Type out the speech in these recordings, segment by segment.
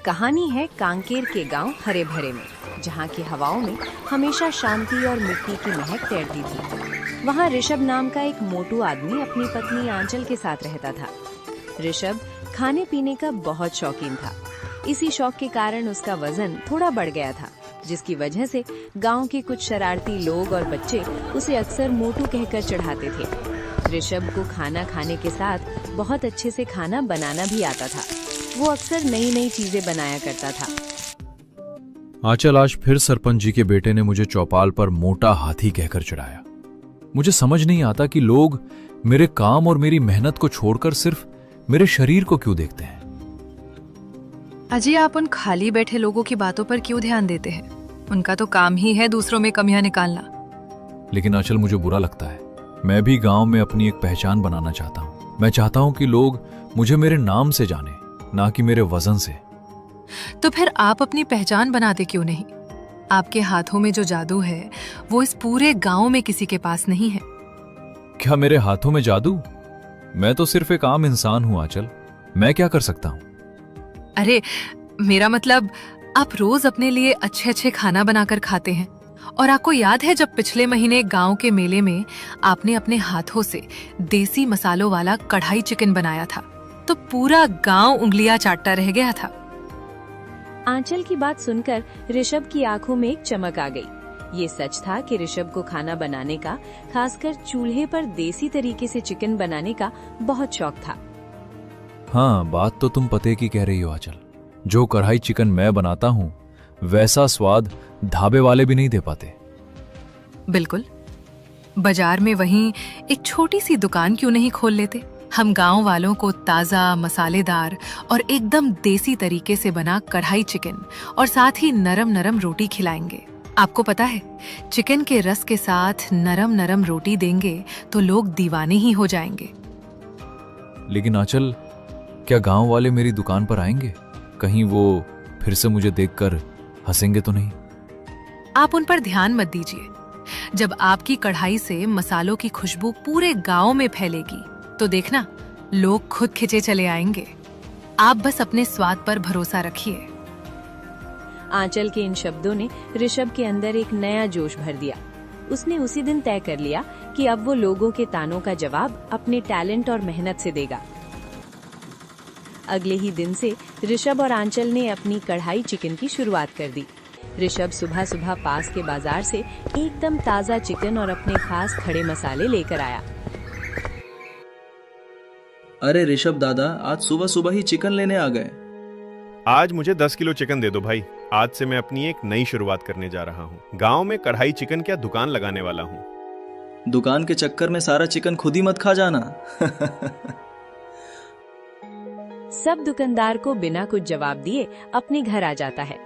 कहानी है कांकेर के गांव हरे भरे में, जहां की हवाओं में हमेशा शांति और मिट्टी की महक तैरती थी। वहां ऋषभ नाम का एक मोटू आदमी अपनी पत्नी आंचल के साथ रहता था। ऋषभ खाने पीने का बहुत शौकीन था। इसी शौक के कारण उसका वजन थोड़ा बढ़ गया था, जिसकी वजह से गांव के कुछ शरारती लोग और बच्चे उसे अक्सर मोटू कहकर चिढ़ाते थे। ऋषभ को खाना खाने के साथ बहुत अच्छे से खाना बनाना भी आता था। वो अक्सर नई नई चीजें बनाया करता था। आंचल, आज फिर सरपंच जी के बेटे ने मुझे चौपाल पर मोटा हाथी कहकर चिढ़ाया। मुझे समझ नहीं आता कि लोग मेरे काम और मेरी मेहनत को छोड़कर सिर्फ मेरे शरीर को क्यों देखते हैं। अजय, आप उन खाली बैठे लोगों की बातों पर क्यों ध्यान देते हैं? उनका तो काम ही है दूसरों में कमियां निकालना। लेकिन आंचल, मुझे बुरा लगता है। मैं भी गांव में अपनी एक पहचान बनाना चाहता हूं। मैं चाहता हूं कि लोग मुझे मेरे नाम से जाने, ना कि मेरे वजन से। तो फिर आप अपनी पहचान बनाते क्यों नहीं? आपके हाथों में जो जादू है वो इस पूरे गांव में किसी के पास नहीं है। क्या मेरे हाथों में जादू? मैं तो सिर्फ एक आम इंसान हूं आंचल। मैं क्या कर सकता हूं? अरे, मेरा मतलब, आप रोज अपने लिए अच्छे अच्छे खाना बनाकर खाते हैं। और आपको याद है जब पिछले महीने गांव के मेले में आपने अपने हाथों से देसी मसालों वाला कढ़ाई चिकन बनाया था, तो पूरा गांव उंगलियां चाटता रह गया था। आंचल की बात सुनकर ऋषभ की आंखों में एक चमक आ गई। ये सच था कि ऋषभ को खाना बनाने का, खासकर चूल्हे पर देसी तरीके से चिकन बनाने का बहुत शौक था। हाँ, बात तो तुम पते की कह रही हो आंचल। जो कढ़ाई चिकन मैं बनाता हूं, वैसा स्वाद ढाबे वाले भी नहीं दे पाते। बिल्कुल। बाजार में वहीं एक छोटी सी दुकान क्यों नहीं खोल लेते? हम गांव वालों को ताजा, मसालेदार और एकदम देसी तरीके से बना कढ़ाई चिकन और साथ ही नरम नरम रोटी खिलाएंगे। आपको पता है, चिकन के रस के साथ नरम नरम रोटी देंगे तो लोग दीवाने ही हो जाएंगे। लेकिन आंचल, क्या गांव वाले मेरी दुकान पर आएंगे? कहीं वो फिर से मुझे देखकर हंसेंगे तो नहीं? आप उन पर ध्यान मत दीजिए। जब आपकी कढ़ाई से मसालों की खुशबू पूरे गांव में फैलेगी तो देखना, लोग खुद खिंचे चले आएंगे। आप बस अपने स्वाद पर भरोसा रखिए। आंचल के इन शब्दों ने ऋषभ के अंदर एक नया जोश भर दिया। उसने उसी दिन तय कर लिया कि अब वो लोगों के तानों का जवाब अपने टैलेंट और मेहनत से देगा। अगले ही दिन से ऋषभ और आंचल ने अपनी कढ़ाई चिकन की शुरुआत कर दी। ऋषभ सुबह सुबह पास के बाजार से एकदम ताजा चिकन और अपने खास खड़े मसाले लेकर आया। अरे ऋषभ दादा, आज सुबह सुबह ही चिकन लेने आ गए। आज मुझे 10 किलो चिकन दे दो भाई। आज से मैं अपनी एक नई शुरुआत करने जा रहा हूँ। गांव में कढ़ाई चिकन क्या दुकान लगाने वाला हूँ। दुकान के चक्कर में सारा चिकन खुद ही मत खा जाना। सब दुकानदार को बिना कुछ जवाब दिए अपने घर आ जाता है।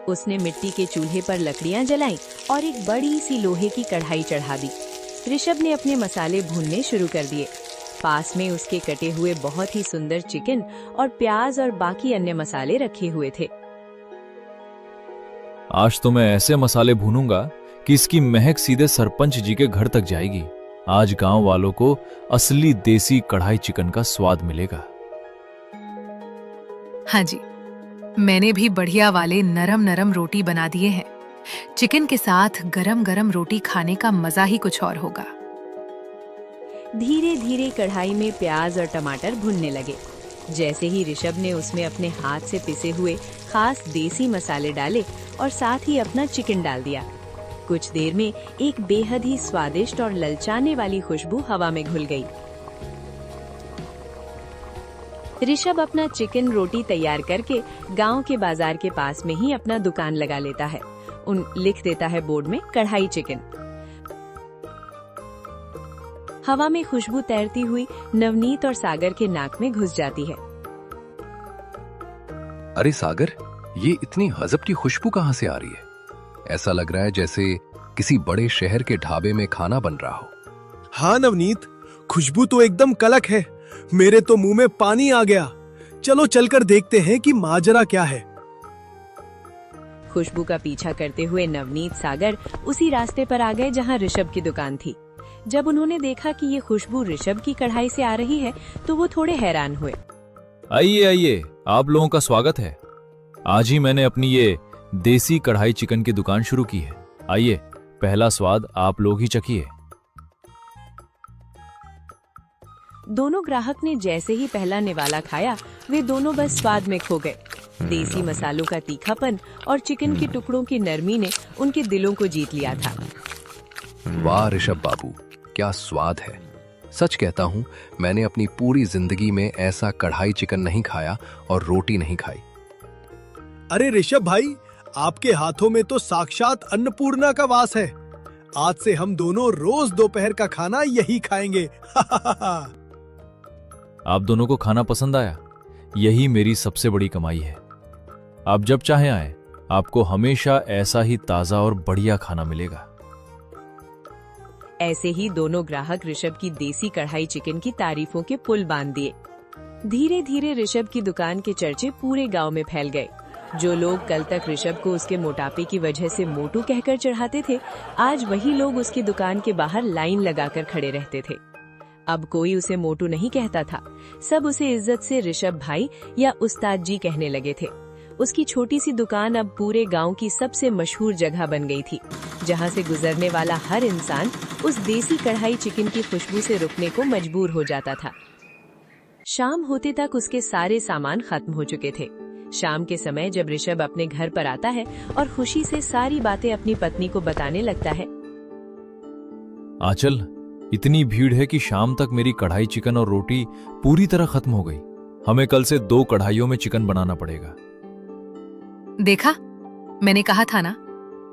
उसने मिट्टी के चूल्हे पर लकड़ियां जलाई और एक बड़ी सी लोहे की कढ़ाई चढ़ा दी। ऋषभ ने अपने मसाले भूनने शुरू कर दिए। पास में उसके कटे हुए बहुत ही सुंदर चिकन और प्याज और बाकी अन्य मसाले रखे हुए थे। आज तो मैं ऐसे मसाले भूनूंगा कि इसकी महक सीधे सरपंच जी के घर तक जाएगी। आज गांव वालों को असली देसी कढ़ाई चिकन का स्वाद मिलेगा। हाँ जी, मैंने भी बढ़िया वाले नरम नरम रोटी बना दिए हैं। चिकन के साथ गरम गरम रोटी खाने का मजा ही कुछ और होगा। धीरे धीरे कढ़ाई में प्याज और टमाटर भुनने लगे। जैसे ही ऋषभ ने उसमें अपने हाथ से पिसे हुए खास देसी मसाले डाले और साथ ही अपना चिकन डाल दिया, कुछ देर में एक बेहद ही स्वादिष्ट और ललचाने वाली खुशबू हवा में घुल गई। ऋषभ अपना चिकन रोटी तैयार करके गांव के बाजार के पास में ही अपना दुकान लगा लेता है। लिख देता है बोर्ड में कढ़ाई चिकन। हवा में खुशबू तैरती हुई नवनीत और सागर के नाक में घुस जाती है। अरे सागर, ये इतनी गजब की खुशबू कहां से आ रही है? ऐसा लग रहा है जैसे किसी बड़े शहर के ढाबे में खाना बन रहा हो। हाँ नवनीत, खुशबू तो एकदम कलक है। मेरे तो मुंह में पानी आ गया। चलो चलकर देखते हैं कि माजरा क्या है। खुशबू का पीछा करते हुए नवनीत, सागर उसी रास्ते पर आ गए जहां ऋषभ की दुकान थी। जब उन्होंने देखा कि ये खुशबू ऋषभ की कढ़ाई से आ रही है तो वो थोड़े हैरान हुए। आइए आइए, आप लोगों का स्वागत है। आज ही मैंने अपनी ये देसी कढ़ाई चिकन की दुकान शुरू की है। आइए, पहला स्वाद आप लोग ही चखिए। दोनों ग्राहक ने जैसे ही पहला निवाला खाया, वे दोनों बस स्वाद में खो गए। देसी मसालों का तीखापन और चिकन के टुकड़ों की नरमी ने उनके दिलों को जीत लिया था। वाह ऋषभ बाबू, क्या स्वाद है। सच कहता हूँ, मैंने अपनी पूरी जिंदगी में ऐसा कढ़ाई चिकन नहीं खाया और रोटी नहीं खाई। अरे ऋषभ भाई, आपके हाथों में तो साक्षात अन्नपूर्णा का वास है। आज से हम दोनों रोज दोपहर का खाना यही खाएंगे। आप दोनों को खाना पसंद आया? यही मेरी सबसे बड़ी कमाई है। आप जब चाहे आए, आपको हमेशा ऐसा ही ताजा और बढ़िया खाना मिलेगा। ऐसे ही दोनों ग्राहक ऋषभ की देसी कढ़ाई चिकन की तारीफों के पुल बांध दिए। धीरे धीरे ऋषभ की दुकान के चर्चे पूरे गांव में फैल गए। जो लोग कल तक ऋषभ को उसके मोटापे की वजह से मोटू कहकर चढ़ाते थे, आज वही लोग उसकी दुकान के बाहर लाइन लगाकर खड़े रहते थे। अब कोई उसे मोटू नहीं कहता था, सब उसे इज्जत से ऋषभ भाई या उस्ताद जी कहने लगे थे। उसकी छोटी सी दुकान अब पूरे गांव की सबसे मशहूर जगह बन गई थी, जहां से गुजरने वाला हर इंसान उस देसी कढ़ाई चिकन की खुशबू से रुकने को मजबूर हो जाता था। शाम होते तक उसके सारे सामान खत्म हो चुके थे। शाम के समय जब ऋषभ अपने घर पर आता है और खुशी से सारी बातें अपनी पत्नी को बताने लगता है। आंचल, इतनी भीड़ है कि शाम तक मेरी कढ़ाई चिकन और रोटी पूरी तरह खत्म हो गई। हमें कल से 2 कढ़ाइयों में चिकन बनाना पड़ेगा। देखा, मैंने कहा था ना,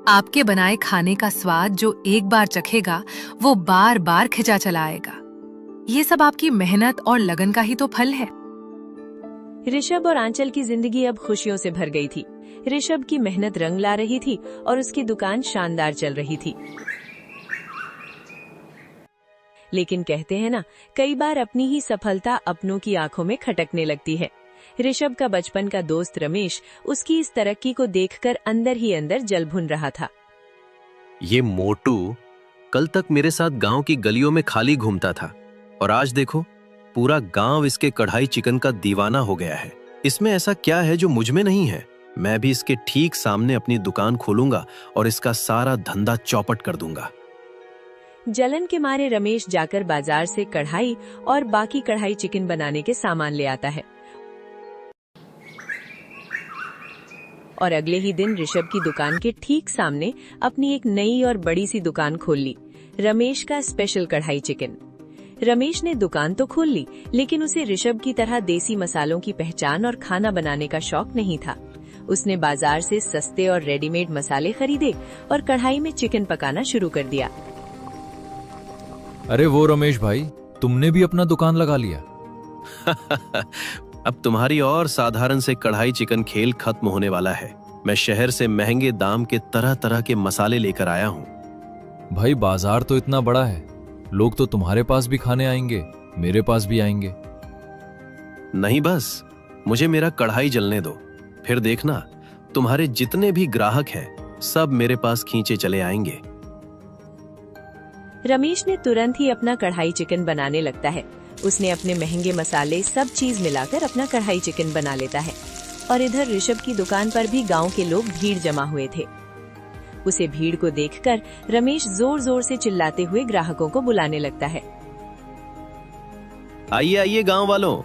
आपके बनाए खाने का स्वाद जो एक बार चखेगा वो बार बार खिंचा चला आएगा। ये सब आपकी मेहनत और लगन का ही तो फल है। ऋषभ और आंचल की जिंदगी अब खुशियों से भर गई थी। ऋषभ की मेहनत रंग ला रही थी और उसकी दुकान शानदार चल रही थी। लेकिन कहते हैं ना, कई बार अपनी ही सफलता अपनों की आंखों में खटकने लगती है। ऋषभ का बचपन का दोस्त रमेश उसकी इस तरक्की को देखकर अंदर ही अंदर जल भुन रहा था। ये मोटू कल तक मेरे साथ गांव की गलियों में खाली घूमता था और आज देखो, पूरा गांव इसके कढ़ाई चिकन का दीवाना हो गया है। इसमें ऐसा क्या है जो मुझ में नहीं है? मैं भी इसके ठीक सामने अपनी दुकान खोलूंगा और इसका सारा धंधा चौपट कर दूंगा। जलन के मारे रमेश जाकर बाजार से कढ़ाई और बाकी कढ़ाई चिकन बनाने के सामान ले आता है और अगले ही दिन ऋषभ की दुकान के ठीक सामने अपनी एक नई और बड़ी सी दुकान खोल ली, रमेश का स्पेशल कढ़ाई चिकन। रमेश ने दुकान तो खोल ली, लेकिन उसे ऋषभ की तरह देसी मसालों की पहचान और खाना बनाने का शौक नहीं था। उसने बाजार से सस्ते और रेडीमेड मसाले खरीदे और कढ़ाई में चिकन पकाना शुरू कर दिया। अरे वो रमेश भाई, तुमने भी अपना दुकान लगा लिया? अब तुम्हारी और साधारण से कढ़ाई चिकन खेल खत्म होने वाला है। मैं शहर से महंगे दाम के तरह तरह के मसाले लेकर आया हूँ। भाई, बाजार तो इतना बड़ा है, लोग तो तुम्हारे पास भी खाने आएंगे, मेरे पास भी आएंगे। नहीं, बस मुझे मेरा कढ़ाई जलने दो, फिर देखना तुम्हारे जितने भी ग्राहक हैं सब मेरे पास खींचे चले आएंगे। रमेश ने तुरंत ही अपना कढ़ाई चिकन बनाने लगता है। उसने अपने महंगे मसाले सब चीज मिलाकर अपना कढ़ाई चिकन बना लेता है और इधर ऋषभ की दुकान पर भी गांव के लोग भीड़ जमा हुए थे। उसे भीड़ को देखकर रमेश जोर जोर से चिल्लाते हुए ग्राहकों को बुलाने लगता है। आइए आइए गांव वालों,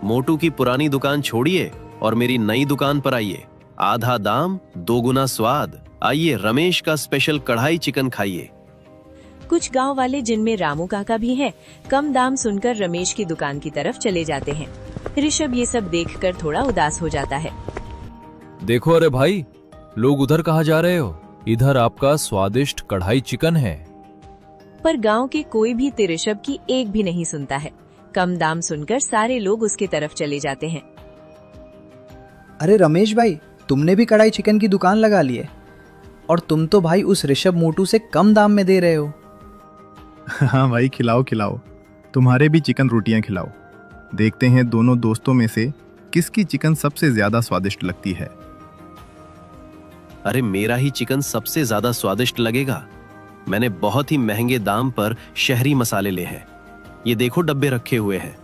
मोटू की पुरानी दुकान छोड़िए और मेरी नई दुकान पर आइए। आधा दाम, 2 गुना स्वाद। आइए रमेश का स्पेशल कढ़ाई चिकन खाइए। कुछ गांव वाले, जिनमें रामू काका भी हैं, कम दाम सुनकर रमेश की दुकान की तरफ चले जाते हैं। ऋषभ ये सब देखकर थोड़ा उदास हो जाता है। देखो, अरे भाई, लोग उधर कहाँ जा रहे हो? इधर आपका स्वादिष्ट कढ़ाई चिकन है। पर गांव के कोई भी ऋषभ की एक भी नहीं सुनता है। कम दाम सुनकर सारे लोग उसकी तरफ चले जाते हैं। अरे रमेश भाई, तुमने भी कढ़ाई चिकन की दुकान लगा ली है और तुम तो भाई उस ऋषभ मोटू से कम दाम में दे रहे हो। हाँ भाई, खिलाओ खिलाओ, तुम्हारे भी चिकन रोटियां खिलाओ। देखते हैं दोनों दोस्तों में से किसकी चिकन सबसे ज्यादा स्वादिष्ट लगती है। अरे मेरा ही चिकन सबसे ज्यादा स्वादिष्ट लगेगा। मैंने बहुत ही महंगे दाम पर शहरी मसाले ले हैं। ये देखो, डब्बे रखे हुए हैं।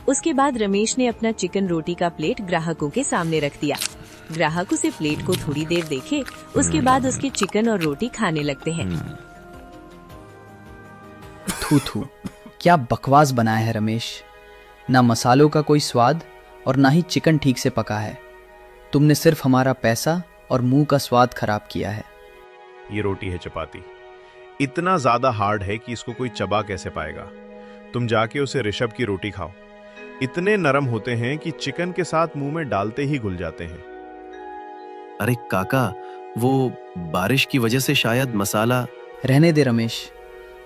उसके बाद रमेश ने अपना चिकन रोटी का प्लेट ग्राहकों के सामने रख दिया। ग्राहक उसे प्लेट को थोड़ी देर देखे, उसके बाद उसके चिकन और रोटी खाने लगते हैं। थू थू, क्या बकवास बनाया है रमेश। ना मसालों का कोई स्वाद और ना ही चिकन ठीक से पका है। तुमने सिर्फ हमारा पैसा और मुंह का स्वाद खराब किया है। ये रोटी है चपाती, इतना ज्यादा हार्ड है कि इसको कोई चबा कैसे पाएगा। तुम जाके उसे ऋषभ की रोटी खाओ, इतने नरम होते हैं कि चिकन के साथ मुंह में डालते ही घुल जाते हैं। अरे काका, वो बारिश की वजह से शायद मसाला। रहने दे रमेश,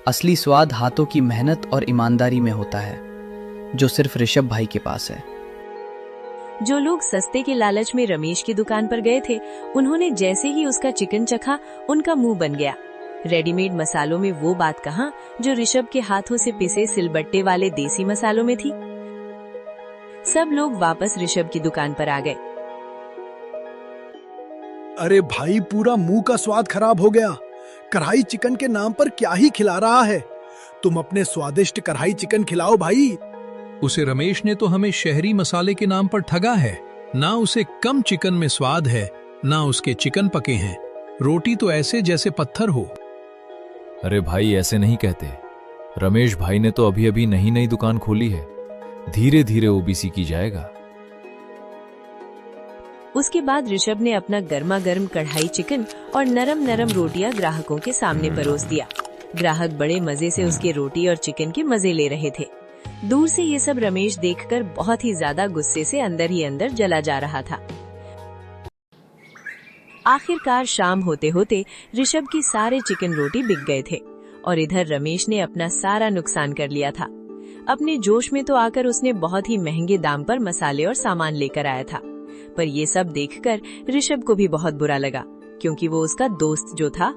असली स्वाद हाथों की मेहनत और ईमानदारी में होता है, जो सिर्फ ऋषभ भाई के पास है। जो लोग सस्ते के लालच में रमेश की दुकान पर गए थे, उन्होंने जैसे ही उसका चिकन चखा, उनका मुंह बन गया। रेडीमेड मसालों में वो बात कहाँ जो ऋषभ के हाथों से पिसे सिलबट्टे वाले देसी मसालों में थी। सब लोग वापस ऋषभ की दुकान पर आ गए। अरे भाई, पूरा मुंह का स्वाद खराब हो गया। कढ़ाई चिकन के नाम पर क्या ही खिला रहा है। तुम अपने स्वादिष्ट कढ़ाई चिकन खिलाओ भाई। उसे रमेश ने तो हमें शहरी मसाले के नाम पर ठगा है। ना उसे कम चिकन में स्वाद है, ना उसके चिकन पके हैं। रोटी तो ऐसे जैसे पत्थर हो। अरे भाई, ऐसे नहीं कहते। रमेश भाई ने तो अभी अभी नई नई दुकान खोली है, धीरे धीरे ओबीसी की जाएगा। उसके बाद ऋषभ ने अपना गर्मा गर्म कढ़ाई चिकन और नरम नरम रोटियां ग्राहकों के सामने परोस दिया। ग्राहक बड़े मजे से उसके रोटी और चिकन के मजे ले रहे थे। दूर से ये सब रमेश देखकर बहुत ही ज्यादा गुस्से से अंदर ही अंदर जला जा रहा था। आखिरकार शाम होते होते ऋषभ की सारे चिकन रोटी बिक गए थे और इधर रमेश ने अपना सारा नुकसान कर लिया था। अपने जोश में तो आकर उसने बहुत ही महंगे दाम पर मसाले और सामान लेकर आया था, पर ये सब देखकर ऋषभ को भी बहुत बुरा लगा, क्योंकि वो उसका दोस्त जो था।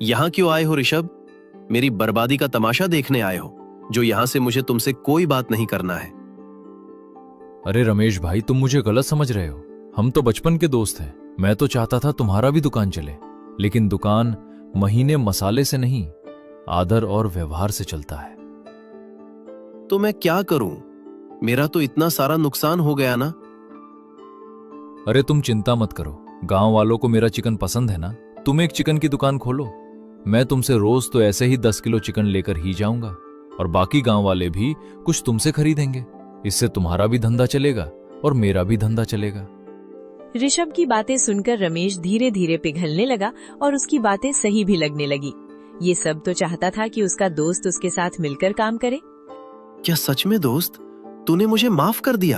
यहाँ क्यों आए हो ऋषभ? मेरी बर्बादी का तमाशा देखने आए हो? जो यहाँ से मुझे तुमसे कोई बात नहीं करना है। अरे रमेश भाई, तुम मुझे गलत समझ रहे हो। हम तो बचपन के दोस्त हैं। मैं तो चाहता था तुम्हारा भी दुकान चले, लेकिन दुकान महीने मसाले से नहीं, आदर और व्यवहार से चलता है। तो मैं क्या करूं? मेरा तो इतना सारा नुकसान हो गया ना। अरे तुम चिंता मत करो, गांव वालों को मेरा चिकन पसंद है ना। तुम एक चिकन की दुकान खोलो, मैं तुमसे रोज तो ऐसे ही 10 किलो चिकन लेकर ही जाऊंगा, और बाकी गांव वाले भी कुछ तुमसे खरीदेंगे। इससे तुम्हारा भी धंधा चलेगा और मेरा भी धंधा चलेगा। ऋषभ की बातें सुनकर रमेश धीरे धीरे पिघलने लगा और उसकी बातें सही भी लगने लगी। ये सब तो चाहता था कि उसका दोस्त उसके साथ मिलकर काम करे। क्या सच में दोस्त, तूने मुझे माफ कर दिया?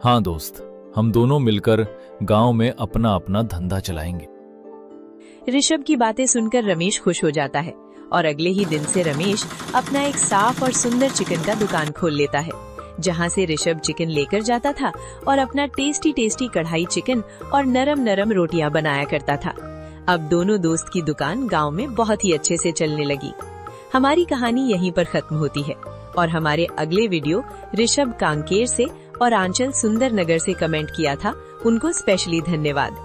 हाँ दोस्त, हम दोनों मिलकर गांव में अपना अपना धंधा चलाएंगे। ऋषभ की बातें सुनकर रमेश खुश हो जाता है और अगले ही दिन से रमेश अपना एक साफ और सुंदर चिकन का दुकान खोल लेता है, जहां से ऋषभ चिकन लेकर जाता था और अपना टेस्टी टेस्टी कढ़ाई चिकन और नरम नरम रोटियां बनाया करता था। अब दोनों दोस्त की दुकान गांव में बहुत ही अच्छे से चलने लगी। हमारी कहानी यहीं पर खत्म होती है और हमारे अगले वीडियो ऋषभ कांकेर से और आंचल सुंदर नगर से कमेंट किया था, उनको स्पेशली धन्यवाद।